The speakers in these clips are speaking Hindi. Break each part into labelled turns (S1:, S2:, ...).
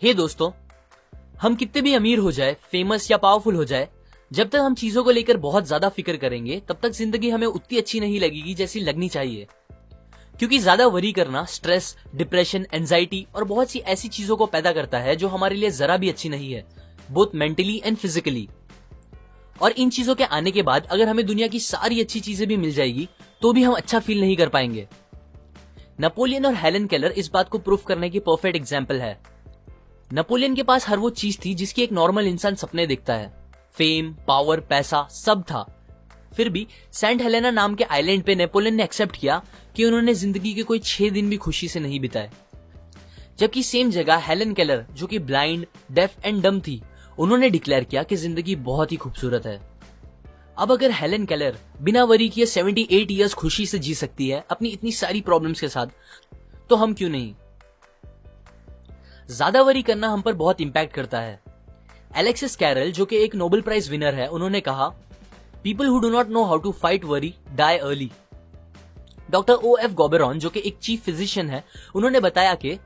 S1: हे दोस्तों, हम कितने भी अमीर हो जाए, फेमस या पावरफुल हो जाए, जब तक हम चीजों को लेकर बहुत ज्यादा फिक्र करेंगे तब तक जिंदगी हमें उतनी अच्छी नहीं लगेगी जैसी लगनी चाहिए। क्योंकि ज्यादा वरी करना स्ट्रेस, डिप्रेशन, एंजाइटी और बहुत सी ऐसी चीजों को पैदा करता है जो हमारे लिए जरा भी अच्छी नहीं है, बोथ मेंटली एंड फिजिकली। और इन चीजों के आने के बाद अगर हमें दुनिया की सारी अच्छी चीजें भी मिल जाएगी तो भी हम अच्छा फील नहीं कर पाएंगे। नेपोलियन और हेलन केलर इस बात को प्रूफ करने की परफेक्ट एग्जाम्पल है। नेपोलियन के पास हर वो चीज थी जिसकी एक नॉर्मल इंसान सपने देखता है, फेम, पावर, पैसा सब था। फिर भी सेंट हेलेना नाम के आइलैंड पे नेपोलियन ने एक्सेप्ट किया कि उन्होंने जिंदगी के कोई 6 दिन भी खुशी से नहीं बिताए। जबकि सेम जगह हेलन केलर, जो कि ब्लाइंड, डेफ एंड डम थी, उन्होंने डिक्लेयर किया कि जिंदगी बहुत ही खूबसूरत है। अब अगर हेलन केलर बिना वरी किए 78 इयर्स खुशी से जी सकती है अपनी इतनी सारी प्रॉब्लम्स के साथ, तो हम क्यों नहीं। ज्यादा वरी करना हम पर बहुत इंपैक्ट करता है। एलेक्सिस कैरल, जो कि एक नोबेल प्राइज विनर है, उन्होंने कहा, people who do not know how to fight worry die early. Doctor OF गॉबेरॉन, जो कि एक चीफ फिजिशियन है, उन्होंने बताया कि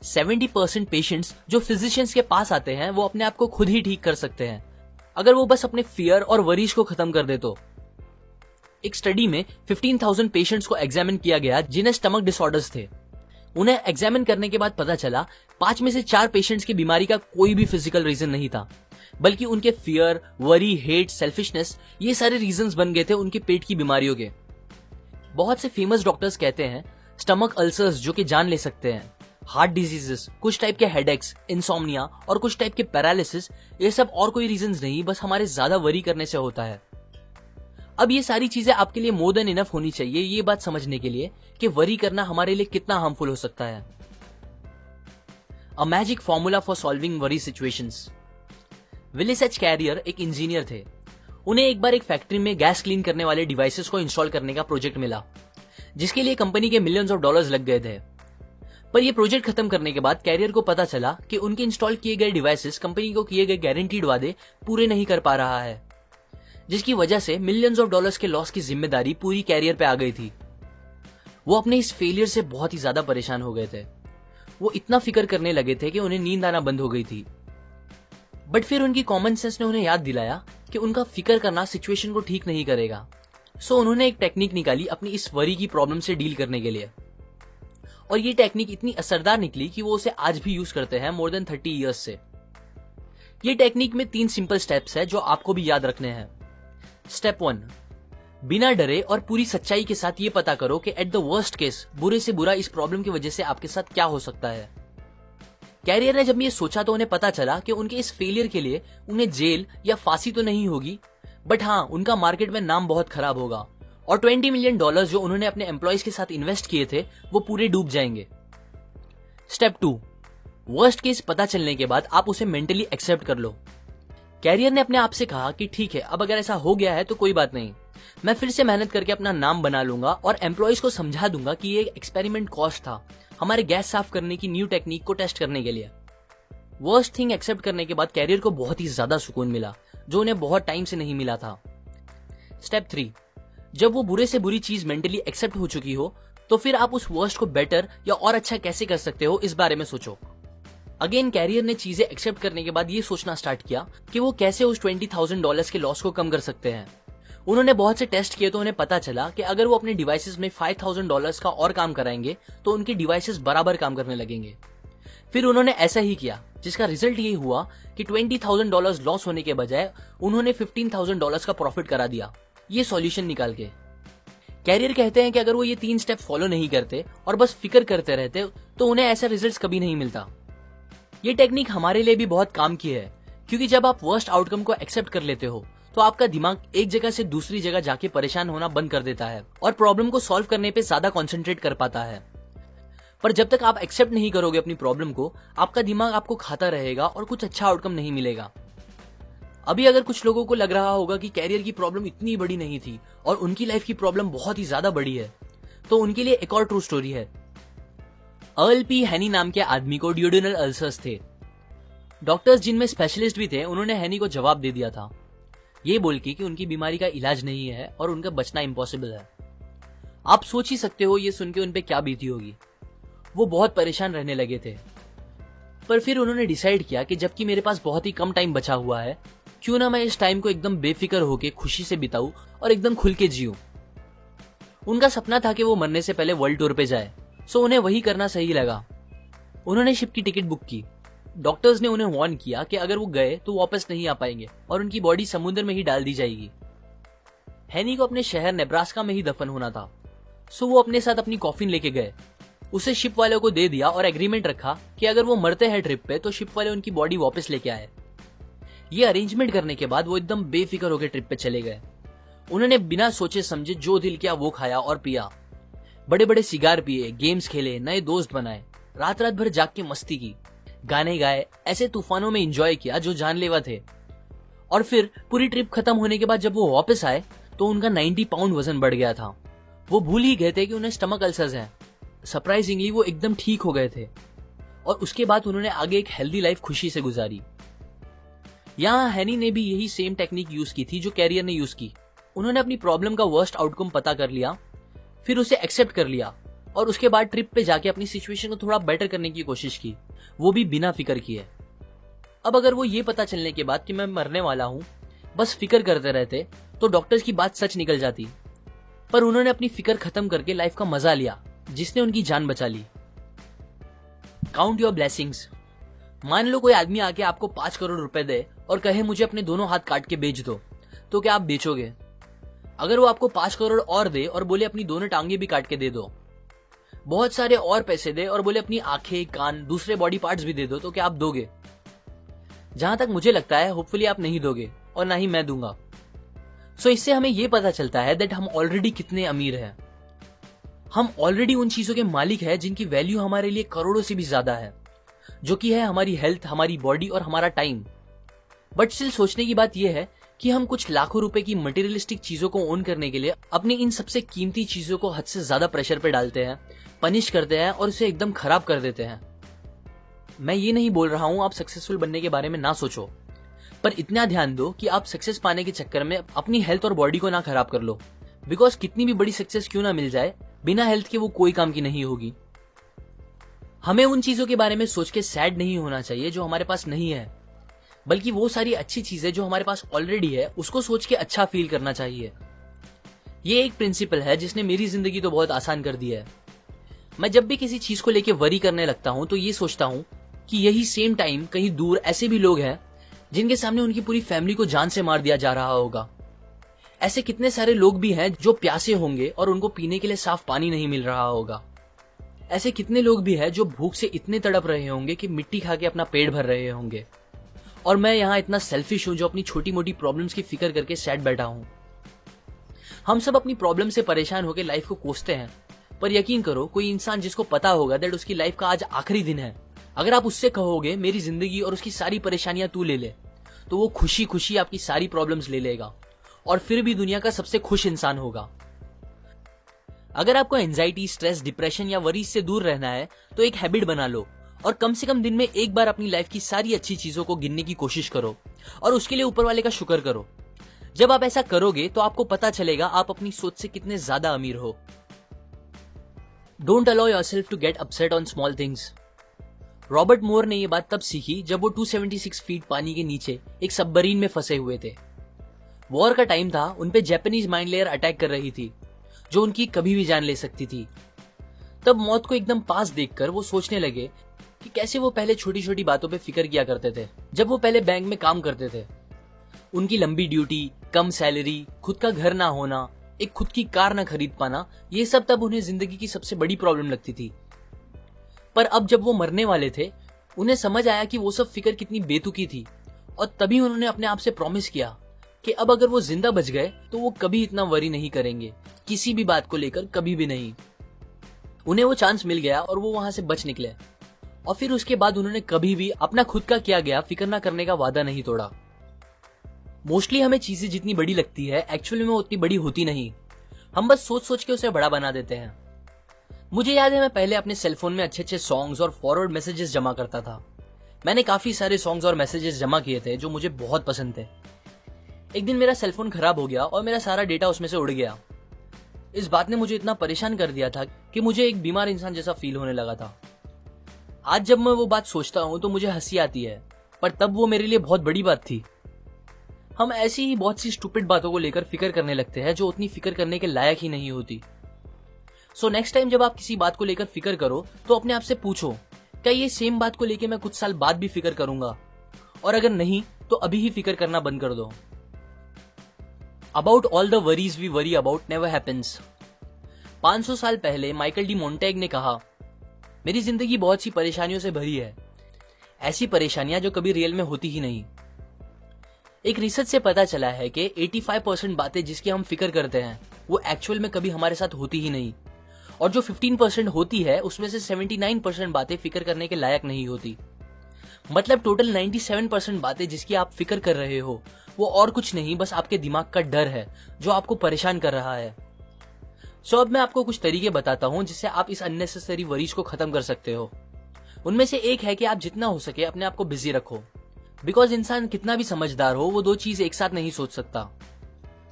S1: 70% पेशेंट्स जो फिजिशियंस के पास आते हैं वो अपने आप को खुद ही ठीक कर सकते हैं अगर वो बस अपने फियर और वरीज को खत्म कर दे तो। एक स्टडी में 15,000 पेशेंट्स को एग्जामिन किया गया जिन्हें स्टमक डिसऑर्डर्स थे। उन्हें एग्जामिन करने के बाद पता चला 5 में से 4 पेशेंट्स की बीमारी का कोई भी फिजिकल रीजन नहीं था, बल्कि उनके फियर, वरी, हेट, सेल्फिशनेस, ये सारे रीजंस बन गए थे उनके पेट की बीमारियों के। बहुत से फेमस डॉक्टर्स कहते हैं स्टमक अल्सर्स जो कि जान ले सकते हैं, हार्ट डिजीजेस, कुछ टाइप के हेडेक्स, इंसोम्निया और कुछ टाइप के पैरालिसिस, ये सब और कोई रीजंस नहीं, बस हमारे ज्यादा वरी करने से होता है। अब ये सारी चीजें आपके लिए मोर देन इनफ होनी चाहिए ये बात समझने के लिए कि वरी करना हमारे लिए कितना हार्मफुल हो सकता है। A magic formula for solving worry situations. Willis H Carrier एक इंजीनियर थे। उन्हें एक बार एक फैक्ट्री में गैस क्लीन करने वाले डिवाइसेस को इंस्टॉल करने का प्रोजेक्ट मिला, जिसके लिए कंपनी के मिलियंस ऑफ डॉलर्स लग गए थे। पर यह प्रोजेक्ट खत्म करने के बाद कैरियर को पता चला कि उनके इंस्टॉल किए गए डिवाइसेस कंपनी को किए गए गारंटीड वादे पूरे नहीं कर पा रहा है, जिसकी वजह से मिलियंस ऑफ डॉलर्स के लॉस की जिम्मेदारी पूरी कैरियर पे आ गई थी। वो अपने इस फेलियर से बहुत ही ज्यादा परेशान हो गए थे। वो इतना फिक्र करने लगे थे कि उन्हें नींद आना बंद हो गई थी। बट फिर उनकी कॉमन सेंस ने उन्हें याद दिलाया कि उनका फिक्र करना सिचुएशन को ठीक नहीं करेगा। सो उन्होंने एक टेक्निक निकाली अपनी इस वरी की प्रॉब्लम से डील करने के लिए, और ये टेक्निक इतनी असरदार निकली कि वो उसे आज भी यूज करते हैं मोर देन 30 इयर्स से। ये टेक्निक में 3 सिंपल स्टेप्स है जो आपको भी याद रखने हैं। स्टेप 1, बिना डरे और पूरी सच्चाई के साथ ये पता करो कि एट द वर्स्ट केस बुरे से बुरा इस प्रॉब्लम की वजह से आपके साथ क्या हो सकता है। कैरियर ने जब ये सोचा तो उन्हें पता चला कि उनके इस फेलियर के लिए उन्हें जेल या फांसी तो नहीं होगी, बट हाँ, उनका मार्केट में नाम बहुत खराब होगा और $20 मिलियन जो उन्होंने अपने एम्प्लॉयज के साथ इन्वेस्ट किए थे वो पूरे डूब जाएंगे। स्टेप 2, वर्स्ट केस पता चलने के बाद आप उसे मेंटली एक्सेप्ट कर लो। कैरियर ने अपने आप से कहा कि ठीक है, अब अगर ऐसा हो गया है तो कोई बात नहीं, मैं फिर से मेहनत करके अपना नाम बना लूंगा और एम्प्लॉयज को समझा दूंगा कि ये एक्सपेरिमेंट कॉस्ट था हमारे गैस साफ करने की न्यू टेक्निक को टेस्ट करने के लिए। वर्स्ट थिंग एक्सेप्ट करने के बाद कैरियर को बहुत ही ज्यादा सुकून मिला जो उन्हें बहुत टाइम से नहीं मिला था। स्टेप 3, जब वो बुरे से बुरी चीज मेंटली एक्सेप्ट हो चुकी हो तो फिर आप उस वर्स्ट को बेटर या और अच्छा कैसे कर सकते हो इस बारे में सोचो। अगेन कैरियर ने चीजें एक्सेप्ट करने के बाद ये सोचना स्टार्ट किया कि वो कैसे उस $20,000 के लॉस को कम कर सकते हैं। उन्होंने बहुत से टेस्ट किए तो उन्हें पता चला कि अगर वो अपने डिवाइसेस में $5,000 का और काम कराएंगे तो उनके डिवाइसेस बराबर काम करने लगेंगे। फिर उन्होंने ऐसा ही किया, जिसका रिजल्ट ये हुआ कि $20,000 लॉस होने के बजाय उन्होंने $15,000 का प्रॉफिट करा दिया, ये सॉल्यूशन निकाल के। कैरियर कहते हैं कि अगर वो ये 3 स्टेप फॉलो नहीं करते और बस फिक्र करते रहते तो उन्हें ऐसा रिजल्ट्स कभी नहीं मिलता। ये टेक्निक हमारे लिए भी बहुत काम की है, क्योंकि जब आप वर्स्ट आउटकम को एक्सेप्ट कर लेते हो तो आपका दिमाग एक जगह से दूसरी जगह जाके परेशान होना बंद कर देता है और प्रॉब्लम को सॉल्व करने पे ज्यादा कंसंट्रेट कर पाता है। पर जब तक आप एक्सेप्ट नहीं करोगे अपनी प्रॉब्लम को, आपका दिमाग आपको खाता रहेगा और कुछ अच्छा आउटकम नहीं मिलेगा। अभी अगर कुछ लोगों को लग रहा होगा कि कैरियर की प्रॉब्लम इतनी बड़ी नहीं थी और उनकी लाइफ की प्रॉब्लम बहुत ही ज्यादा बड़ी है, तो उनके लिए एक और ट्रू स्टोरी है। अर्ल पी हैनी नाम के आदमी को ड्यूडेनल अल्सर्स थे। डॉक्टर्स जिनमें स्पेशलिस्ट भी थे, उन्होंने हैनी को जवाब दे दिया था, ये बोल के कि उनकी बीमारी का इलाज नहीं है और उनका बचना इम्पॉसिबल है। आप सोच ही सकते हो ये सुन के उन पे क्या बीती होगी। वो बहुत परेशान रहने लगे थे। पर फिर उन्होंने डिसाइड किया कि जबकि मेरे पास बहुत ही कम टाइम बचा हुआ है, क्यों ना मैं इस टाइम को एकदम बेफिक्र होके खुशी से बिताऊं और एकदम खुल के जीऊं। उनका सपना था कि वो मरने से पहले वर्ल्ड टूर पे जाए, सो उन्हें वही करना सही लगा। उन्होंने शिप की टिकट बुक की। डॉक्टर्स ने उन्हें वार्न किया कि अगर वो गए तो वापस नहीं आ पाएंगे और उनकी बॉडी समुद्र में ही डाल दी जाएगी। हैनी को अपने शहर नेब्रास्का में ही दफन होना था, सो वो अपने साथ अपनी कॉफिन लेके गए, उसे शिप वालों को दे दिया और एग्रीमेंट रखा कि अगर वो मरते हैं ट्रिप पे तो शिप वाले उनकी बॉडी वापस लेके आए। ये अरेंजमेंट करने के बाद वो एकदम बेफिक्र होकर ट्रिप पे चले गए। उन्होंने बिना सोचे समझे जो दिल किया वो खाया और पिया, बड़े बड़े सिगार पिए, गेम्स खेले, नए दोस्त बनाए, रात रात भर जाग के मस्ती की, गाने गाए, ऐसे तूफानों में एंजॉय किया जो जानलेवा थे। और फिर पूरी ट्रिप खत्म होने के बाद जब वो वापस आए तो उनका 90 पाउंड वजन बढ़ गया था। वो भूल ही गए थे कि उन्हें स्टमक अल्सर्स हैं। सरप्राइजिंगली वो एकदम ठीक हो गए थे और उसके बाद उन्होंने आगे एक हेल्दी लाइफ खुशी से गुजारी। यहाँ हैनी ने भी यही सेम टेक्निक यूज की थी जो कैरियर ने यूज की। उन्होंने अपनी प्रॉब्लम का वर्स्ट आउटकम पता कर लिया, फिर उसे एक्सेप्ट कर लिया और उसके बाद ट्रिप पे जाके अपनी सिचुएशन को थोड़ा बेटर करने की कोशिश की, वो भी बिना फिक्र किए। अब अगर वो ये पता चलने के बाद कि मैं मरने वाला हूं बस फिक्र करते रहते तो डॉक्टर्स की बात सच निकल जाती, पर उन्होंने अपनी फिक्र खत्म करके लाइफ का मजा लिया जिसने उनकी जान बचा ली। Count your blessings. मान लो कोई आदमी आके आपको 5 करोड़ रुपए दे और कहे मुझे अपने दोनों हाथ काट के बेच दो, तो क्या आप बेचोगे? अगर वो आपको 5 करोड़ और दे और बोले अपनी दोनों टांगे भी काट के दे दो, बहुत सारे और पैसे दे और बोले अपनी आंखें, कान, दूसरे बॉडी पार्ट्स भी दे दो, तो क्या आप दोगे? जहां तक मुझे लगता है होपफुली आप नहीं दोगे और ना ही मैं दूंगा। सो इससे हमें यह पता चलता है दैट हम ऑलरेडी कितने अमीर हैं। हम ऑलरेडी उन चीजों के मालिक हैं जिनकी वैल्यू हमारे लिए करोड़ों से भी ज्यादा है, जो कि है हमारी हेल्थ, हमारी बॉडी और हमारा टाइम। बट स्टिल सोचने की बात यह है कि हम कुछ लाखों रुपए की मटेरियलिस्टिक चीजों को ओन करने के लिए अपनी इन सबसे कीमती चीजों को हद से ज्यादा प्रेशर पे डालते हैं, पनिश करते हैं और उसे एकदम खराब कर देते हैं। मैं ये नहीं बोल रहा हूं आप सक्सेसफुल बनने के बारे में ना सोचो, पर इतना ध्यान दो कि आप सक्सेस पाने के चक्कर में अपनी हेल्थ और बॉडी को ना खराब कर लो, बिकॉज कितनी भी बड़ी सक्सेस क्यों ना मिल जाए, बिना हेल्थ के वो कोई काम की नहीं होगी। हमें उन चीजों के बारे में सोच के सैड नहीं होना चाहिए जो हमारे पास नहीं है, बल्कि वो सारी अच्छी चीजें जो हमारे पास ऑलरेडी है उसको सोच के अच्छा फील करना चाहिए। ये एक प्रिंसिपल है जिसने मेरी जिंदगी तो बहुत आसान कर दी है। मैं जब भी किसी चीज को लेके वरी करने लगता हूं तो ये सोचता हूं कि यही सेम टाइम कहीं दूर ऐसे भी लोग हैं जिनके सामने उनकी पूरी फैमिली को जान से मार दिया जा रहा होगा। ऐसे कितने सारे लोग भी हैं जो प्यासे होंगे और उनको पीने के लिए साफ पानी नहीं मिल रहा होगा। ऐसे कितने लोग भी हैं जो भूख से इतने तड़प रहे होंगे कि मिट्टी खा के अपना पेट भर रहे होंगे। और मैं यहाँ इतना सेल्फिश हूं जो अपनी छोटी मोटी प्रॉब्लम्स की फिक्र करके सैड बैठा हूं। हम सब अपनी प्रॉब्लम से परेशान होकर लाइफ को कोसते हैं, पर यकीन करो कोई इंसान जिसको पता होगा दैट उसकी लाइफ का आज आखिरी दिन है, अगर आप उससे कहोगे मेरी जिंदगी और उसकी सारी परेशानियां तू ले ले, तो वो खुशी खुशी आपकी सारी प्रॉब्लम्स ले लेगा और फिर भी दुनिया का सबसे खुश इंसान होगा। अगर आपको एंजाइटी, स्ट्रेस, डिप्रेशन या वरीज से दूर रहना है तो एक हैबिट बना लो और कम से कम दिन में एक बार अपनी लाइफ की सारी अच्छी चीजों को गिनने की कोशिश करो और उसके लिए ऊपर वाले का शुक्र करो। जब आप ऐसा करोगे तो आपको पता चलेगा आप अपनी सोच से कितने ज्यादा अमीर हो। Don't allow yourself to get upset on small things. Robert Moore ने यह बात तब सीखी जब वो 276 फीट पानी के नीचे एक सबमरीन में फंसे हुए थे। वॉर का टाइम था, उनपे जापानीज माइन लेयर अटैक कर रही थी जो उनकी कभी भी जान ले सकती थी। तब मौत को एकदम पास देखकर वो सोचने लगे कि कैसे वो पहले छोटी छोटी बातों पे फिक्र किया करते थे जब वो पहले बैंक में काम करते थे। उनकी लंबी ड्यूटी, कम सैलरी, खुद का घर ना होना, एक खुद की कार ना खरीद पाना, ये सब तब उन्हें जिंदगी की सबसे बड़ी प्रॉब्लम लगती थी। पर अब जब वो मरने वाले थे उन्हें समझ आया कि वो सब फिक्र कितनी बेतुकी थी और तभी उन्होंने अपने आप से प्रॉमिस किया कि अब अगर वो जिंदा बच गए तो वो कभी इतना वरी नहीं करेंगे, किसी भी बात को लेकर कभी भी नहीं। उन्हें वो चांस मिल गया और वो वहां से बच निकले और फिर उसके बाद उन्होंने कभी भी अपना खुद का किया गया फिक्र ना करने का वादा नहीं तोड़ा। मोस्टली हमें चीजें जितनी बड़ी लगती है एक्चुअली में उतनी बड़ी होती नहीं, हम बस सोच सोच के उसे बड़ा बना देते हैं। मुझे याद है मैं पहले अपने सेलफोन में अच्छे अच्छे सॉन्ग्स और फॉरवर्ड मैसेजेस जमा करता था। मैंने काफी सारे सॉन्ग्स और मैसेजेस जमा किए थे जो मुझे बहुत पसंद थे। एक दिन मेरा सेलफोन खराब हो गया और मेरा सारा डेटा उसमें से उड़ गया। इस बात ने मुझे इतना परेशान कर दिया था कि मुझे एक बीमार इंसान जैसा फील होने लगा था। आज जब मैं वो बात सोचता हूं तो मुझे हंसी आती है, पर तब वो मेरे लिए बहुत बड़ी बात थी। हम ऐसी ही बहुत सी स्टूपिड बातों को लेकर फिक्र करने लगते हैं जो उतनी फिक्र करने के लायक ही नहीं होती। सो नेक्स्ट टाइम जब आप किसी बात को लेकर फिक्र करो तो अपने आप से पूछो, क्या ये सेम बात को लेकर मैं कुछ साल बाद भी फिक्र करूंगा? और अगर नहीं तो अभी ही फिक्र करना बंद कर दो। About all the worries we worry about never happens. 500 साल पहले माइकल डी मोंटेग ने कहा, मेरी जिंदगी बहुत सी परेशानियों से भरी है, ऐसी परेशानियां जो कभी रियल में होती ही नहीं। एक रिसर्च से पता चला है कि 85% बातें जिसकी हम फिक्र करते हैं वो एक्चुअल में कभी हमारे साथ होती ही नहीं, और जो 15% होती है उसमें से 79% बातें फिक्र करने के लायक नहीं होती। मतलब टोटल 97% बातें जिसकी आप फिक्र कर रहे हो वो और कुछ नहीं, बस आपके दिमाग का डर है जो आपको परेशान कर रहा है। सो अब मैं आपको कुछ तरीके बताता हूं जिससे आप इस अननेसेसरी वरीज को खत्म कर सकते हो। उनमें से एक है कि आप जितना हो सके अपने आप को बिजी रखो, बिकॉज इंसान कितना भी समझदार हो वो दो चीज एक साथ नहीं सोच सकता।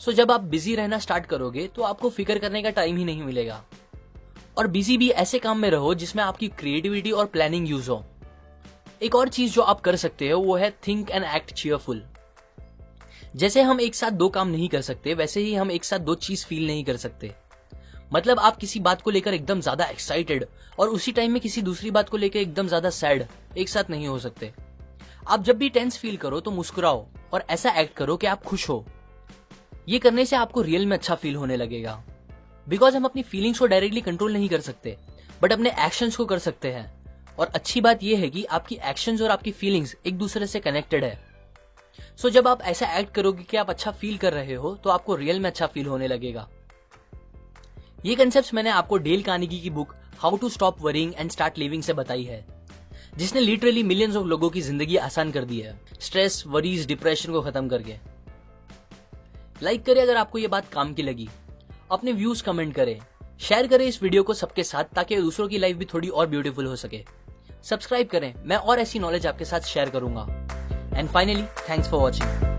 S1: सो जब आप बिजी रहना स्टार्ट करोगे तो आपको फिक्र करने का टाइम ही नहीं मिलेगा। और बिजी भी ऐसे काम में रहो जिसमें आपकी क्रिएटिविटी और प्लानिंग यूज हो। एक और चीज जो आप कर सकते हो वो है थिंक एंड एक्ट चीयरफुल। जैसे हम एक साथ दो काम नहीं कर सकते वैसे ही हम एक साथ दो चीज फील नहीं कर सकते। मतलब आप किसी बात को लेकर एकदम ज्यादा एक्साइटेड और उसी टाइम में किसी दूसरी बात को लेकर एकदम ज्यादा सैड एक साथ नहीं हो सकते। आप जब भी टेंस फील करो तो मुस्कुराओ और ऐसा एक्ट करो कि आप खुश हो। ये करने से आपको रियल में अच्छा फील होने लगेगा। बिकॉज हम अपनी फीलिंग्स को डायरेक्टली कंट्रोल नहीं कर सकते बट अपने एक्शंस को कर सकते हैं। और अच्छी बात यह है कि आपकी एक्शंस और आपकी फीलिंग्स एक दूसरे से कनेक्टेड है। सो जब आप ऐसा एक्ट करोगे कि आप अच्छा फील कर रहे हो तो आपको रियल में अच्छा फील होने लगेगा। ये कंसेप्ट मैंने आपको डेल कार्नेगी की book how to stop worrying and start living से बताई है, जिसने लिटरली मिलियंस ऑफ लोगों की जिंदगी आसान कर दी है, स्ट्रेस, वरीज, डिप्रेशन को खत्म करके। लाइक करें अगर आपको ये बात काम की लगी, अपने व्यूज कमेंट करें, शेयर करें इस वीडियो को सबके साथ ताकि दूसरों की लाइफ भी थोड़ी और ब्यूटीफुल हो सके। सब्सक्राइब करें, मैं और ऐसी नॉलेज आपके साथ शेयर करूंगा। And finally, thanks for watching.